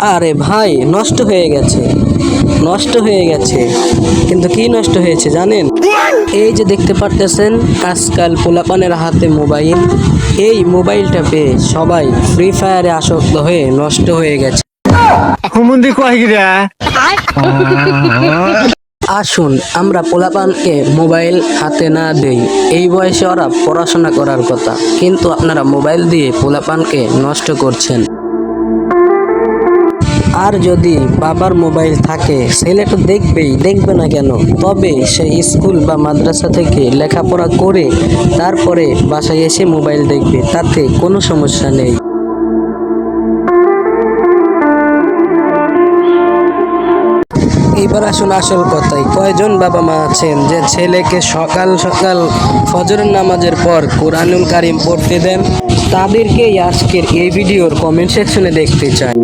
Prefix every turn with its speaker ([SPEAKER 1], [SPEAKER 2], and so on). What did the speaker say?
[SPEAKER 1] আরে ভাই, নষ্ট হয়ে গেছে, নষ্ট হয়ে গেছে। কিন্তু কি নষ্ট হয়েছে জানেন? এই যে দেখতে পারতেছেন, আজকাল পোলাপানের হাতে মোবাইল। এই মোবাইলটা পেয়ে সবাই ফ্রি ফায়ারে আসক্ত হয়ে নষ্ট হয়ে গেছে।
[SPEAKER 2] হুমুন্দি কহিরা
[SPEAKER 1] আসুন আমরা পোলাপানকে মোবাইল হাতে না দেই। এই বয়সে ওরা পড়াশোনা করার কথা, কিন্তু আপনারা মোবাইল দিয়ে পোলাপানকে নষ্ট করছেন। আর যদি বাবার মোবাইল থাকে, ছেলে তো দেখবেই, দেখবে না কেন? তবে সে স্কুল বা মাদ্রাসা থেকে লেখাপড়া করে তারপরে বাসায় এসে মোবাইল দেখবে, তাতে কোনো সমস্যা নেই। এইবার আসুন আসল কথায়, কয়জন বাবা মা আছেন যে ছেলেকে সকাল সকাল ফজরের নামাজের পর কোরআনুল কারীম পড়তে দেন? তাদেরকেই আজকের এই ভিডিওর কমেন্ট সেকশনে দেখতে চাই।